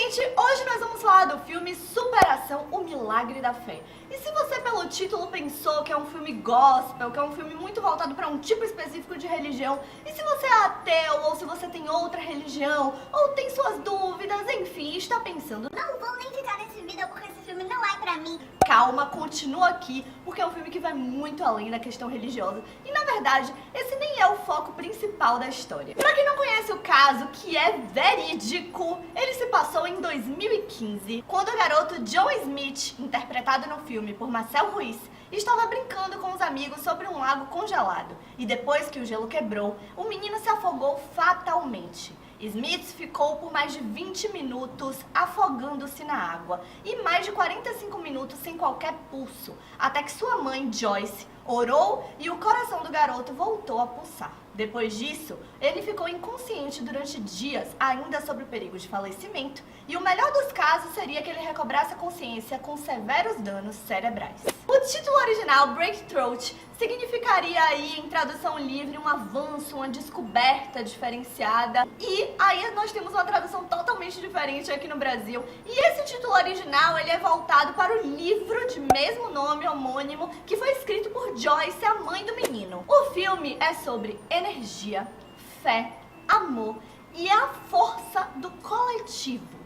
Gente, hoje nós vamos falar do filme Superação, o Milagre da Fé. E se você pelo título pensou que é um filme gospel, que é um filme muito voltado para um tipo específico de religião, e se você é ateu, ou se você tem outra religião, ou tem suas dúvidas, enfim, está pensando, não vou nem ficar nesse vídeo porque esse filme não é pra mim. Calma, continua aqui, porque é um filme que vai muito além da questão religiosa. E na verdade, esse nem é o foco principal da história. Pra quem não conhece o caso, que é verídico, ele se passou em 2015, quando o garoto John Smith, interpretado no filme por Marcel Ruiz, estava brincando com os amigos sobre um lago congelado. E depois que o gelo quebrou, o menino se afogou fatalmente. Smith ficou por mais de 20 minutos afogando-se na água e mais de 45 minutos sem qualquer pulso, até que sua mãe, Joyce, orou e o coração do garoto voltou a pulsar. Depois disso, ele ficou inconsciente durante dias, ainda sob o perigo de falecimento, e o melhor dos casos seria que ele recobrasse a consciência com severos danos cerebrais. O título original, Breakthrough, significaria aí, em tradução livre, um avanço, uma descoberta diferenciada. E aí nós temos uma tradução totalmente diferente aqui no Brasil. E esse título original, ele é voltado para o livro de mesmo nome, homônimo, que foi escrito por Joyce, a mãe do menino. O filme é sobre energia, fé, amor e a força do coletivo.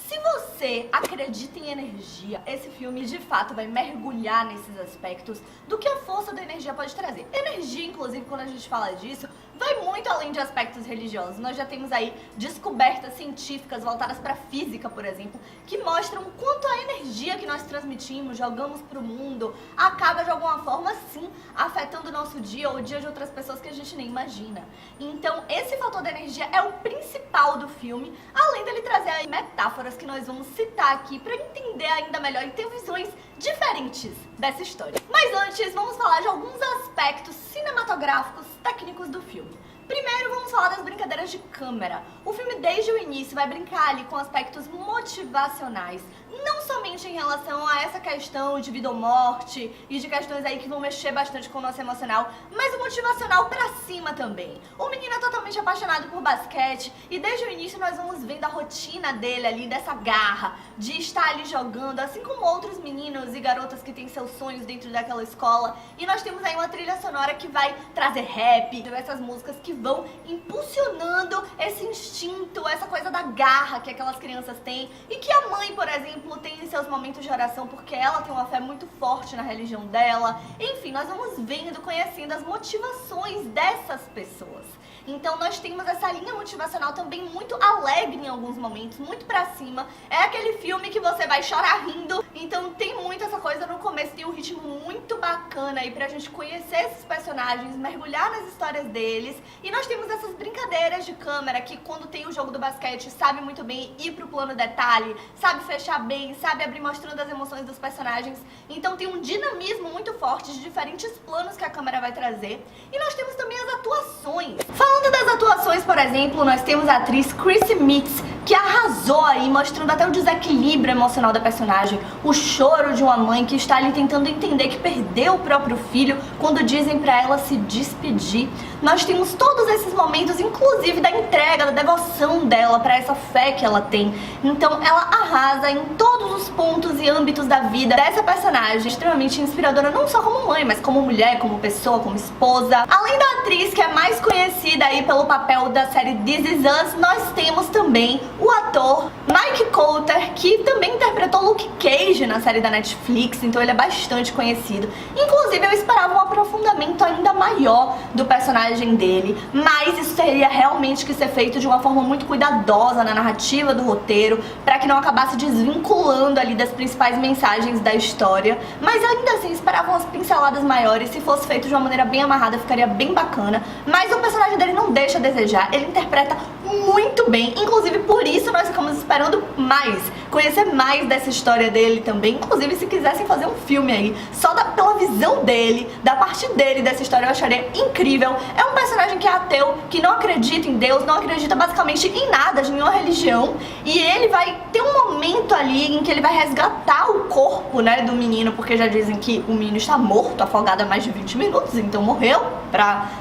Se você acredita em energia, esse filme de fato vai mergulhar nesses aspectos do que a força da energia pode trazer. Energia, inclusive, quando a gente fala disso, vai muito além de aspectos religiosos. Nós já temos aí descobertas científicas voltadas para a física, por exemplo, que mostram o quanto a energia que nós transmitimos, jogamos para o mundo, acaba de alguma forma, sim, afetando o nosso dia ou o dia de outras pessoas que a gente nem imagina. Então, esse fator da energia é o principal do filme, além dele trazer aí metáforas que nós vamos citar aqui para entender ainda melhor e ter visões diferentes dessa história. Mas antes, vamos falar de alguns aspectos cinematográficos técnicos do filme. Primeiro, vamos falar das brincadeiras de câmera. O filme, desde o início, vai brincar ali com aspectos motivacionais, não somente em relação a essa questão de vida ou morte e de questões aí que vão mexer bastante com o nosso emocional, mas o motivacional pra cima também. O menino é totalmente apaixonado por basquete e desde o início nós vamos vendo a rotina dele ali, dessa garra de estar ali jogando, assim como outros meninos e garotas que têm seus sonhos dentro daquela escola. E nós temos aí uma trilha sonora que vai trazer rap, essas músicas que vão impulsionando esse instinto, essa coisa da garra que aquelas crianças têm e que a mãe, por exemplo, tem em seus momentos de oração porque ela tem uma fé muito forte na religião dela. Enfim, nós vamos vendo, conhecendo as motivações dessas pessoas. Então nós temos essa linha motivacional também muito alegre em alguns momentos, muito pra cima. É aquele filme que você vai chorar rindo, então tem muito essa coisa no começo, tem um ritmo muito bacana aí pra gente conhecer esses personagens, mergulhar nas histórias deles. E nós temos essas brincadeiras de câmera que quando tem o jogo do basquete sabe muito bem ir pro plano detalhe, sabe fechar bem, sabe abrir mostrando as emoções dos personagens. Então tem um dinamismo muito forte de diferentes planos que a câmera vai trazer. E nós temos também as atuações. Falando das atuações, por exemplo, nós temos a atriz Chrissy Metz, que arrasou aí, mostrando até o desequilíbrio emocional da personagem, o choro de uma mãe que está ali tentando entender que perdeu o próprio filho quando dizem pra ela se despedir. Nós temos todos esses momentos, inclusive da entrega, da devoção dela pra essa fé que ela tem. Então ela arrasa em todos os pontos e âmbitos da vida dessa personagem, extremamente inspiradora, não só como mãe, mas como mulher, como pessoa, como esposa. Além da atriz que é mais conhecida aí pelo papel da série This Is Us, nós temos também o ator Mike Colter, que também interpretou Luke Cage na série da Netflix, então ele é bastante conhecido. Inclusive eu esperava um aprofundamento ainda maior do personagem dele, mas isso teria realmente que ser feito de uma forma muito cuidadosa na narrativa do roteiro, para que não acabasse desvinculando ali das principais mensagens da história. Mas ainda assim esperava umas pinceladas maiores, se fosse feito de uma maneira bem amarrada ficaria bem bacana. Mas o personagem dele não deixa a desejar, ele interpreta muito bem, inclusive por isso nós ficamos esperando mais conhecer mais dessa história dele também. Inclusive, se quisessem fazer um filme aí, só pela visão dele, da parte dele dessa história, eu acharia incrível. É um personagem que é ateu, que não acredita em Deus, não acredita basicamente em nada, de nenhuma religião. E ele vai ter um momento ali em que ele vai resgatar o corpo, né, do menino, porque já dizem que o menino está morto, afogado há mais de 20 minutos, então morreu,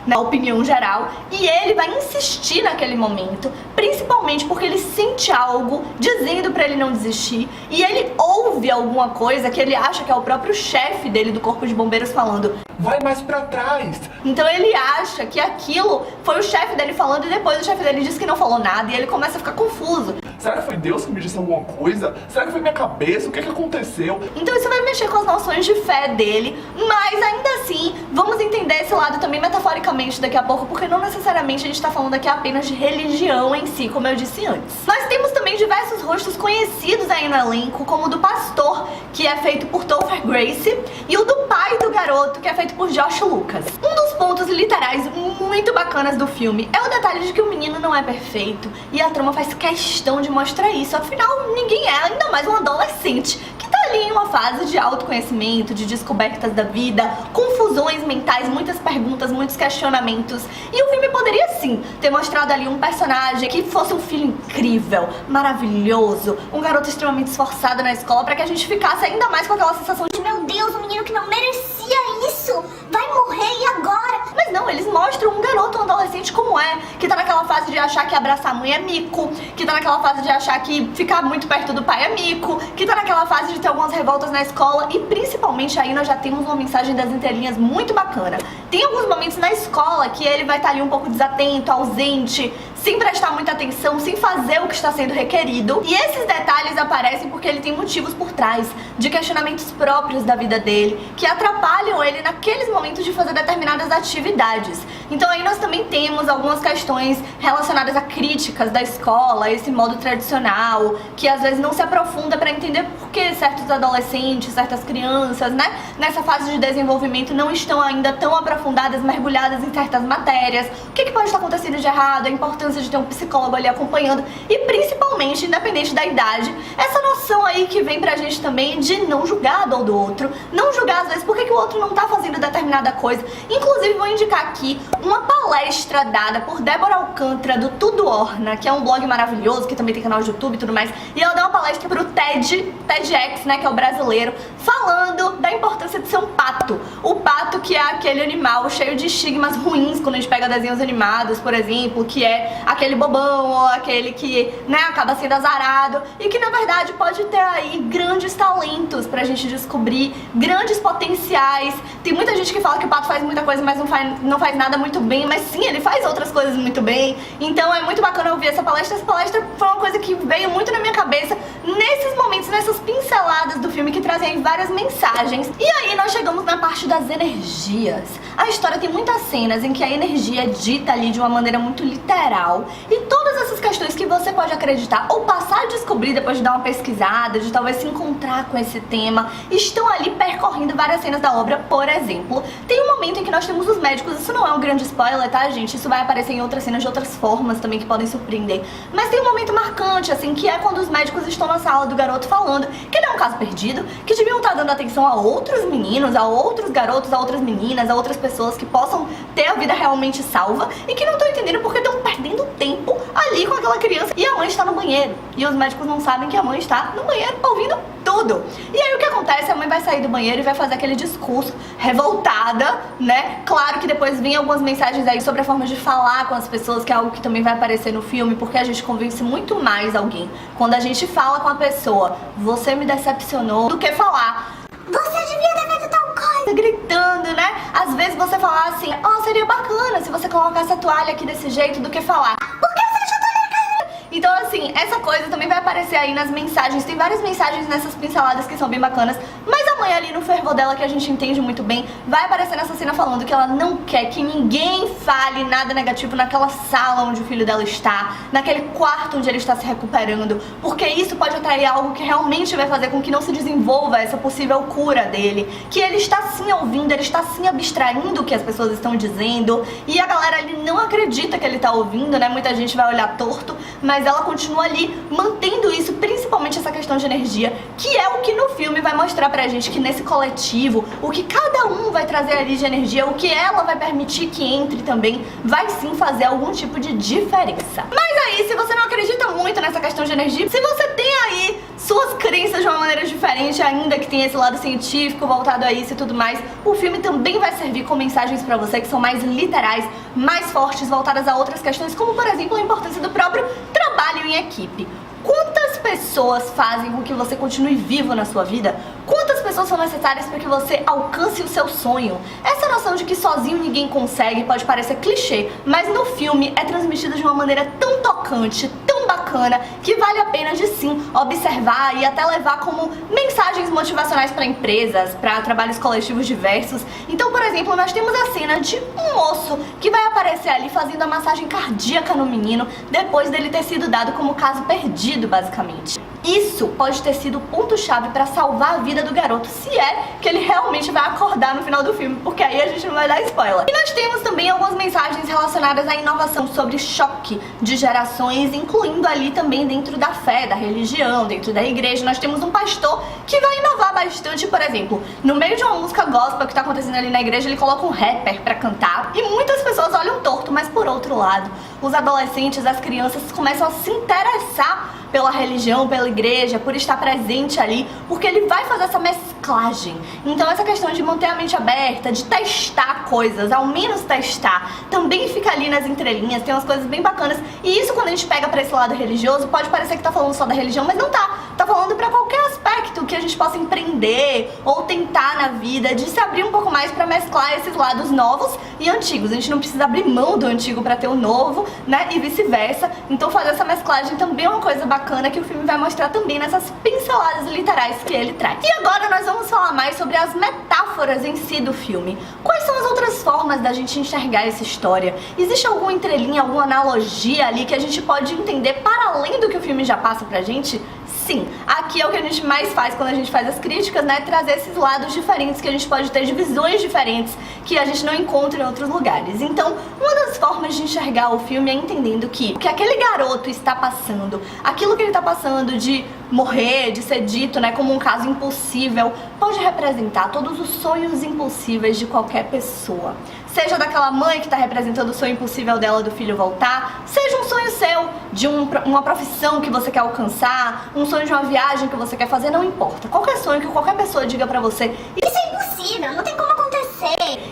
na opinião geral. E ele vai insistir naquele momento, principalmente porque ele sente algo dizendo pra ele não desistir. E ele ouve alguma coisa que ele acha que é o próprio chefe dele do corpo de bombeiros falando: vai mais pra trás. Então ele acha que aquilo foi o chefe dele falando, e depois o chefe dele diz que não falou nada, e ele começa a ficar confuso. Será que foi Deus que me disse alguma coisa? Será que foi minha cabeça? O que aconteceu? Então isso vai mexer com as noções de fé dele, mas ainda assim, vamos entender esse lado também metaforicamente daqui a pouco, porque não necessariamente a gente tá falando aqui apenas de religião em si, como eu disse antes. Nós temos também diversos rostos conhecidos aí no elenco, como o do pastor, que é feito por Topher Grace, e o do pai do garoto, que é feito por Josh Lucas. Um dos pontos literais muito bacanas do filme é o detalhe de que o menino não é perfeito, e a trama faz questão de mostrar isso. Afinal, ninguém é, ainda mais um adolescente que tá ali em uma fase de autoconhecimento, de descobertas da vida, confusões mentais, muitas perguntas, muitos questionamentos. E o filme poderia sim ter mostrado ali um personagem que fosse um filho incrível, maravilhoso, um garoto extremamente esforçado na escola, pra que a gente ficasse ainda mais com aquela sensação de: meu Deus, um menino que não merecia isso vai morrer, e agora? Mas não, eles mostram um garoto, um adolescente como é, que tá naquela fase de achar que abraçar a mãe é mico, que tá naquela fase de achar que ficar muito perto do pai é mico, que tá naquela fase de ter algumas revoltas na escola. E principalmente aí nós já temos uma mensagem das entrelinhas muito bacana. Tem alguns momentos na escola que ele vai estar ali um pouco desatento, ausente, sem prestar muita atenção, sem fazer o que está sendo requerido. E esses detalhes aparecem porque ele tem motivos por trás, de questionamentos próprios da vida dele, que atrapalham ele naqueles momentos de fazer determinadas atividades. Então aí nós também temos algumas questões relacionadas a críticas da escola, esse modo tradicional, que às vezes não se aprofunda para entender por que certos adolescentes, certas crianças, né, nessa fase de desenvolvimento não estão ainda tão aprofundadas, mergulhadas em certas matérias. O que pode estar acontecendo de errado, a importância de ter um psicólogo ali acompanhando, e principalmente, independente da idade, essa noção aí que vem pra gente também de não julgar a dor do outro, não julgar às vezes por que o outro não tá fazendo determinada coisa. Inclusive vou indicar aqui uma palestra dada por Débora Alcântara do Tudo Orna, que é um blog maravilhoso, que também tem canal de YouTube e tudo mais, e ela deu uma palestra pro TEDx, né, que é o brasileiro, falando da importância de ser um pato. O pato, que é aquele animal cheio de estigmas ruins quando a gente pega desenhos animados, por exemplo, que é aquele bobão ou aquele que, né, acaba sendo azarado, e que na verdade pode ter aí grandes talentos pra gente descobrir, grandes potenciais. Tem muita gente que fala que o pato faz muita coisa, mas não faz nada muito bem, mas sim, ele faz outras coisas muito bem. Então é muito bacana ouvir essa palestra. Essa palestra foi uma coisa que veio muito na minha cabeça nesses momentos, nessas pinceladas do filme que trazem várias mensagens. E aí nós chegamos na parte das energias. A história tem muitas cenas em que a energia é dita ali de uma maneira muito literal, e todas essas questões que você pode acreditar ou passar a descobrir depois de dar uma pesquisada, de talvez se encontrar com esse tema, estão ali percorrendo várias cenas da obra. Por exemplo, tem um momento em que nós temos os médicos. Isso não é um grande spoiler, tá, gente? Isso vai aparecer em outras cenas de outras formas também que podem surpreender. Mas tem um momento marcante, assim, que é quando os médicos estão na sala do garoto falando que ele é um caso perdido, que deviam estar dando atenção a outros meninos, a outros garotos, a outras meninas, a outras pessoas que possam ter a vida realmente salva, e que não estão entendendo porque estão perdendo tempo ali com aquela criança, e a mãe está no banheiro, e os médicos não sabem que a mãe está no banheiro ouvindo tudo. E aí o que acontece? A mãe vai sair do banheiro e vai fazer aquele discurso revoltada, né? Claro que depois vem algumas mensagens aí sobre a forma de falar com as pessoas, que é algo que também vai aparecer no filme, porque a gente convence muito mais alguém quando a gente fala com a pessoa: você me decepcionou, do que falar: você devia ter feito tal coisa, gritando, né? Às vezes você falar assim: ó, seria bacana se você colocasse a toalha aqui desse jeito, do que falar: por que você deixou a toalha cair? Então assim, essa coisa também vai aparecer aí nas mensagens. Tem várias mensagens nessas pinceladas que são bem bacanas, mas a mãe ali no fervor dela, que a gente entende muito bem, vai aparecer nessa cena falando que ela não quer que ninguém fale nada negativo naquela sala onde o filho dela está, naquele quarto onde ele está se recuperando, porque isso pode atrair algo que realmente vai fazer com que não se desenvolva essa possível cura dele, que ele está sim ouvindo, ele está sim abstraindo o que as pessoas estão dizendo, e a galera ali não acredita que ele está ouvindo, né? Muita gente vai olhar torto, mas ela continua ali mantendo isso, principalmente essa questão questão de energia, que é o que no filme vai mostrar pra gente que nesse coletivo, o que cada um vai trazer ali de energia, o que ela vai permitir que entre também, vai sim fazer algum tipo de diferença. Mas aí, se você não acredita muito nessa questão de energia, se você tem aí suas crenças de uma maneira diferente, ainda que tenha esse lado científico voltado a isso e tudo mais, o filme também vai servir com mensagens pra você que são mais literais, mais fortes, voltadas a outras questões, como por exemplo a importância do próprio trabalho em equipe. Quantas pessoas fazem com que você continue vivo na sua vida? Quantas pessoas são necessárias para que você alcance o seu sonho? Essa noção de que sozinho ninguém consegue pode parecer clichê, mas no filme é transmitida de uma maneira tão tocante, tão bacana, que vale a pena de sim observar e até levar como mensagens motivacionais para empresas, para trabalhos coletivos diversos. Então, por exemplo, nós temos a cena de um moço que vai aparecer ali fazendo a massagem cardíaca no menino depois dele ter sido dado como caso perdido, basicamente. Isso pode ter sido o ponto-chave para salvar a vida do garoto, se é que ele realmente vai acordar no final do filme, porque aí a gente não vai dar spoiler. E nós temos também algumas mensagens relacionadas à inovação sobre choque de gerações, incluindo ali também dentro da fé, da religião, dentro da igreja. Nós temos um pastor que vai inovar bastante, por exemplo, no meio de uma música gospel que tá acontecendo ali na igreja, ele coloca um rapper pra cantar e muitas pessoas olham torto, mas por outro lado, os adolescentes, as crianças começam a se interessar pela religião, pela igreja, por estar presente ali, porque ele vai fazer essa mesclagem. Então essa questão de manter a mente aberta, de testar coisas, ao menos testar, também fica ali nas entrelinhas, tem umas coisas bem bacanas. E isso, quando a gente pega pra esse lado religioso, pode parecer que tá falando só da religião, mas não tá. Tá falando pra qualquer aspecto que a gente possa empreender ou tentar na vida, de se abrir um pouco mais pra mesclar esses lados novos e antigos. A gente não precisa abrir mão do antigo pra ter o novo, né, e vice-versa. Então fazer essa mesclagem também é uma coisa bacana que o filme vai mostrar também nessas pinceladas literais que ele traz. E agora nós vamos falar mais sobre as metáforas em si do filme. Quais são as outras formas da gente enxergar essa história? Existe alguma entrelinha, alguma analogia ali que a gente pode entender para além do que o filme já passa pra gente? Sim, aqui é o que a gente mais faz quando a gente faz as críticas, né? Trazer esses lados diferentes que a gente pode ter, de visões diferentes que a gente não encontra em outros lugares. Então, uma das formas de enxergar o filme é entendendo que o que aquele garoto está passando, aquilo que ele está passando de morrer, de ser dito, né, como um caso impossível, pode representar todos os sonhos impossíveis de qualquer pessoa. Seja daquela mãe que está representando o sonho impossível dela do filho voltar, seja um sonho seu, de uma profissão que você quer alcançar, um sonho de uma viagem que você quer fazer, não importa. Qualquer sonho que qualquer pessoa diga pra você, isso é impossível, não tem como acontecer.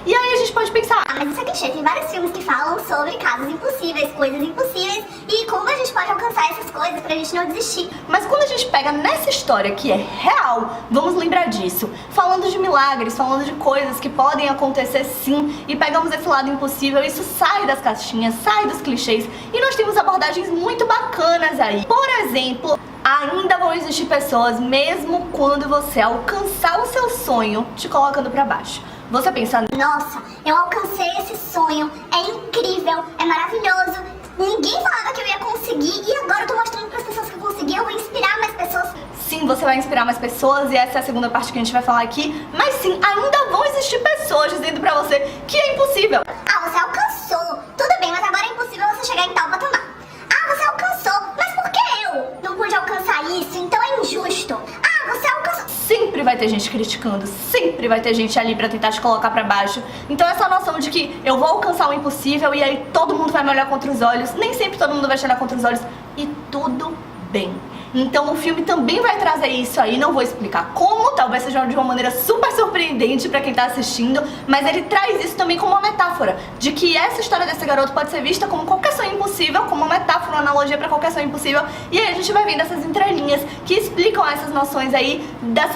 E aí a gente pode pensar, mas isso é clichê, tem vários filmes que falam sobre casos impossíveis, coisas impossíveis e como a gente pode alcançar essas coisas pra gente não desistir. Mas quando a gente pega nessa história que é real, vamos lembrar disso. Falando de milagres, falando de coisas que podem acontecer sim, e pegamos esse lado impossível, isso sai das caixinhas, sai dos clichês, e nós temos abordagens muito bacanas aí. Por exemplo, ainda vão existir pessoas, mesmo quando você alcançar o seu sonho, te colocando pra baixo. Você pensa, nossa, eu alcancei esse sonho, é incrível, é maravilhoso, ninguém falava que eu ia conseguir e agora eu tô mostrando pras pessoas que eu consegui, eu vou inspirar mais pessoas. Sim, você vai inspirar mais pessoas e essa é a segunda parte que a gente vai falar aqui, mas sim, ainda vão existir pessoas dizendo pra você que é impossível. Ah, você alcançou, tudo bem, mas agora é impossível você chegar em tal patamar. Ah, você alcançou, mas por que eu não pude alcançar isso? Então é injusto. Ah, você alcançou. Sempre vai ter gente criticando, sempre vai ter gente ali pra tentar te colocar pra baixo. Então essa noção de que eu vou alcançar o impossível e aí todo mundo vai me olhar contra os olhos, nem sempre todo mundo vai te olhar contra os olhos e tudo bem. Então o filme também vai trazer isso aí, não vou explicar como, talvez seja de uma maneira super surpreendente pra quem tá assistindo, mas ele traz isso também como uma metáfora, de que essa história desse garoto pode ser vista como qualquer sonho impossível, como uma metáfora, uma analogia pra qualquer sonho impossível, e aí a gente vai vendo essas entrelinhas que explicam essas noções aí,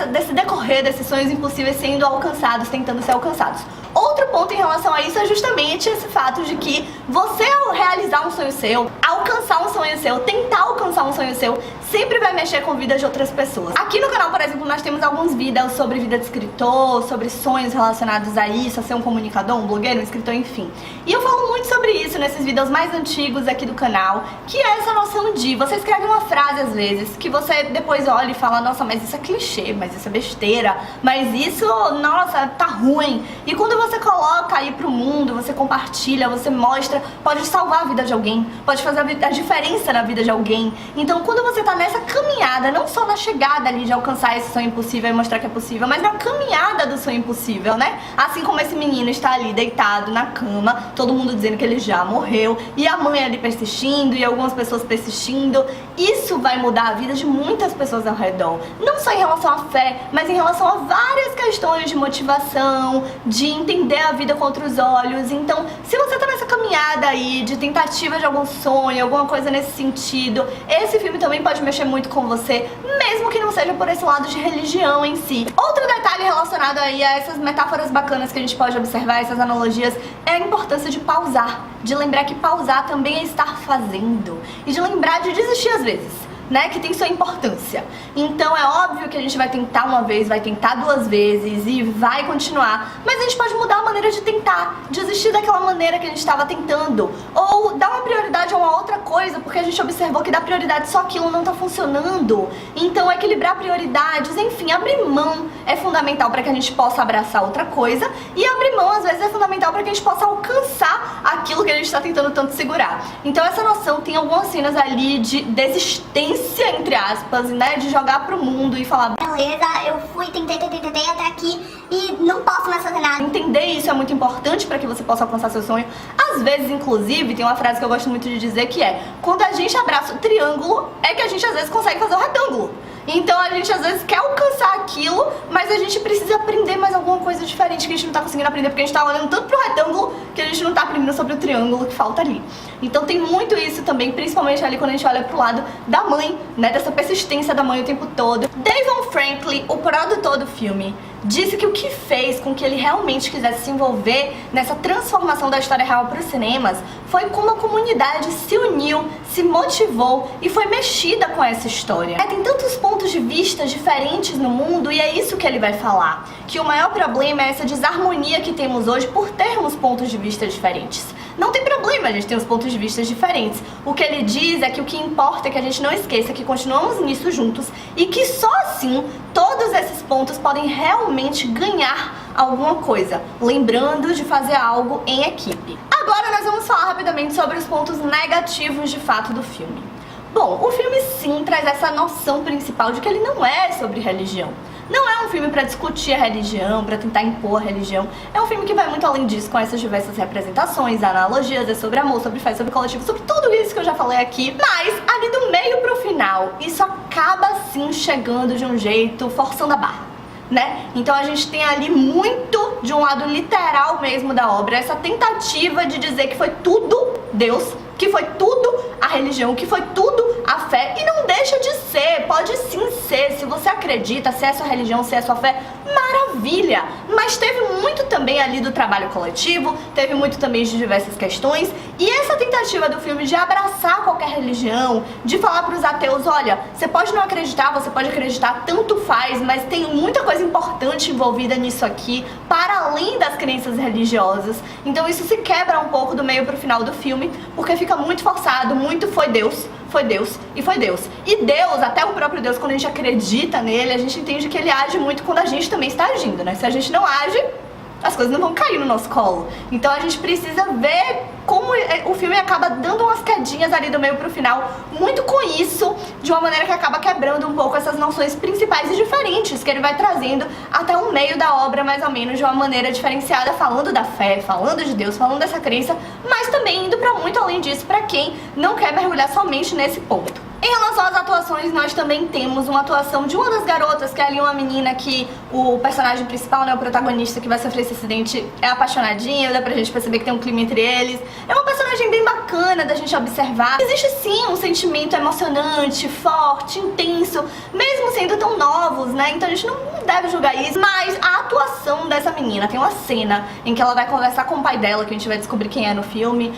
desse decorrer desses sonhos impossíveis sendo alcançados, tentando ser alcançados. Outro ponto em relação a isso é justamente esse fato de que você, ao realizar um sonho seu, alcançar um sonho seu, tentar alcançar um sonho seu, sempre vai mexer com a vida de outras pessoas. Aqui no canal, por exemplo, nós temos alguns vídeos sobre vida de escritor, sobre sonhos relacionados a isso, a ser um comunicador, um blogueiro, um escritor, enfim. E eu falo muito sobre isso nesses vídeos mais antigos aqui do canal, que é essa noção de você escreve uma frase às vezes, que você depois olha e fala, nossa, mas isso é clichê, mas isso é besteira, mas isso, nossa, tá ruim. E quando você coloca aí pro mundo, você compartilha, você mostra, pode salvar a vida de alguém, pode fazer a diferença na vida de alguém. Então quando você tá nessa caminhada, não só na chegada ali de alcançar esse sonho impossível e mostrar que é possível, mas na caminhada do sonho impossível, né? Assim como esse menino está ali deitado na cama, todo mundo dizendo que ele já morreu, e a mãe ali persistindo, e algumas pessoas persistindo. Isso vai mudar a vida de muitas pessoas ao redor. Não só em relação à fé, mas em relação a várias questões de motivação, de entender a vida com outros olhos. Então, se você tá nessa caminhada aí de tentativa de algum sonho, alguma coisa nesse sentido, esse filme também pode mexer muito com você, mesmo que não seja por esse lado de religião em si. Outro detalhe relacionado aí a essas metáforas bacanas que a gente pode observar, essas analogias, é a importância de pausar, de lembrar que pausar também é estar fazendo, e de lembrar de desistir às vezes, né, que tem sua importância. Então é óbvio que a gente vai tentar uma vez, vai tentar duas vezes e vai continuar, mas a gente pode mudar a maneira de tentar, desistir daquela maneira que a gente estava tentando, ou dar uma prioridade a uma outra coisa, porque a gente observou que dar prioridade só aquilo não está funcionando. Então equilibrar prioridades, enfim, abrir mão é fundamental para que a gente possa abraçar outra coisa, e abrir mão às vezes é fundamental para que a gente possa alcançar aquilo que a gente está tentando tanto segurar. Então essa noção tem algumas cenas ali de desistência, entre aspas, né, de jogar pro mundo e falar, beleza, eu fui, tentei até aqui e não posso mais fazer nada. Entender isso é muito importante para que você possa alcançar seu sonho. Às vezes, inclusive, tem uma frase que eu gosto muito de dizer que é: quando a gente abraça o triângulo, é que a gente às vezes consegue fazer o retângulo. Então a gente às vezes quer alcançar aquilo, mas a gente precisa aprender mais alguma coisa diferente que a gente não tá conseguindo aprender, porque a gente tá olhando tanto pro retângulo que a gente não tá aprendendo sobre o triângulo que falta ali. Então tem muito isso também, principalmente ali quando a gente olha pro lado da mãe, né, dessa persistência da mãe o tempo todo. Davon Franklin, o produtor do filme, disse que o que fez com que ele realmente quisesse se envolver nessa transformação da história real para os cinemas foi como a comunidade se uniu, se motivou e foi mexida com essa história. Tem tantos pontos de vista diferentes no mundo, e é isso que ele vai falar, que o maior problema é essa desarmonia que temos hoje por termos pontos de vista diferentes. Não tem problema a gente ter os pontos de vista diferentes. O que ele diz é que o que importa é que a gente não esqueça que continuamos nisso juntos e que só assim todos esses pontos podem realmente ganhar alguma coisa, lembrando de fazer algo em equipe. Agora nós vamos falar rapidamente sobre os pontos negativos de fato do filme. Bom, o filme sim traz essa noção principal de que ele não é sobre religião. Não é um filme para discutir a religião, para tentar impor a religião. É um filme que vai muito além disso, com essas diversas representações, analogias, é sobre amor, sobre fé, sobre coletivo, sobre tudo isso que eu já falei aqui. Mas, ali do meio pro final, isso acaba sim chegando de um jeito forçando a barra, né? Então a gente tem ali muito de um lado literal mesmo da obra, essa tentativa de dizer que foi tudo Deus, que foi tudo a religião, que foi tudo a fé, e não deixa de ser, pode sim ser, se você acredita, se é a sua religião, se é a sua fé, maravilha! Mas teve muito também ali do trabalho coletivo, teve muito também de diversas questões, e essa tentativa do filme de abraçar qualquer religião, de falar para os ateus, olha, você pode não acreditar, você pode acreditar, tanto faz, mas tem muita coisa importante envolvida nisso aqui, para além das crenças religiosas. Então isso se quebra um pouco do meio pro final do filme, porque fica muito forçado, muito foi Deus e foi Deus. E Deus, até o próprio Deus, quando a gente acredita nele, a gente entende que ele age muito quando a gente também está agindo, né? Se a gente não age, as coisas não vão cair no nosso colo. Então a gente precisa ver como o filme acaba dando umas quedinhas ali do meio pro final, muito com isso, de uma maneira que acaba quebrando um pouco essas noções principais e diferentes que ele vai trazendo até o meio da obra, mais ou menos de uma maneira diferenciada, falando da fé, falando de Deus, falando dessa crença, mas também indo pra muito além disso, pra quem não quer mergulhar somente nesse ponto. Em relação às atuações, nós também temos uma atuação de uma das garotas, que é ali uma menina que o personagem principal, né, o protagonista que vai sofrer esse acidente, é apaixonadinho, dá pra gente perceber que tem um clima entre eles. É uma personagem bem bacana da gente observar. Existe sim um sentimento emocionante, forte, intenso, mesmo sendo tão novos, né, então a gente não deve julgar isso. Mas a atuação dessa menina, tem uma cena em que ela vai conversar com o pai dela, que a gente vai descobrir quem é no filme,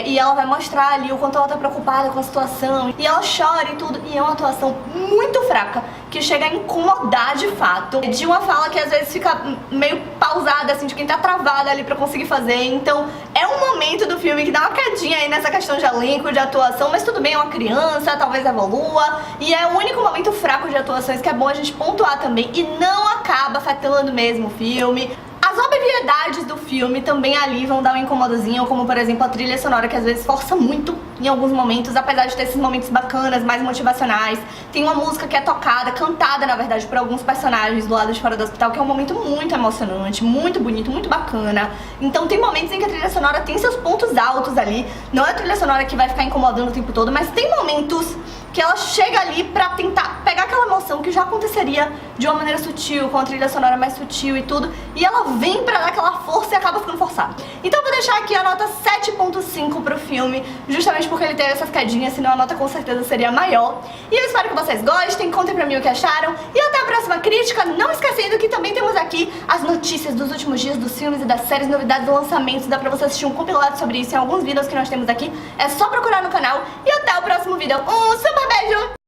e ela vai mostrar ali o quanto ela tá preocupada com a situação, e ela chora e tudo, e é uma atuação muito fraca, que chega a incomodar de fato, de uma fala que às vezes fica meio pausada, assim, de quem tá travada ali pra conseguir fazer. Então é um momento do filme que dá uma quedinha aí nessa questão de elenco, de atuação, mas tudo bem, é uma criança, talvez evolua, e é o único momento fraco de atuações que é bom a gente pontuar também, e não acaba afetando mesmo o filme. As As obviedades do filme também ali vão dar um incomodozinho, como por exemplo a trilha sonora, que às vezes força muito em alguns momentos, apesar de ter esses momentos bacanas, mais motivacionais. Tem uma música que é tocada, cantada na verdade por alguns personagens do lado de fora do hospital, que é um momento muito emocionante, muito bonito, muito bacana. Então tem momentos em que a trilha sonora tem seus pontos altos ali. Não é a trilha sonora que vai ficar incomodando o tempo todo, mas tem momentos que ela chega ali pra tentar pegar aquela emoção que já aconteceria de uma maneira sutil, com a trilha sonora mais sutil e tudo, e ela vem pra dar aquela força e acaba ficando forçada. Então eu vou deixar aqui a nota 7.5 pro filme, justamente porque ele teve essas quedinhas, senão a nota com certeza seria maior. E eu espero que vocês gostem, contem pra mim o que acharam, e até a próxima crítica, não esquecendo que também temos aqui as notícias dos últimos dias dos filmes e das séries, novidades e lançamentos, dá pra você assistir um compilado sobre isso em alguns vídeos que nós temos aqui, é só procurar no canal, e até o próximo vídeo. Um super beijo!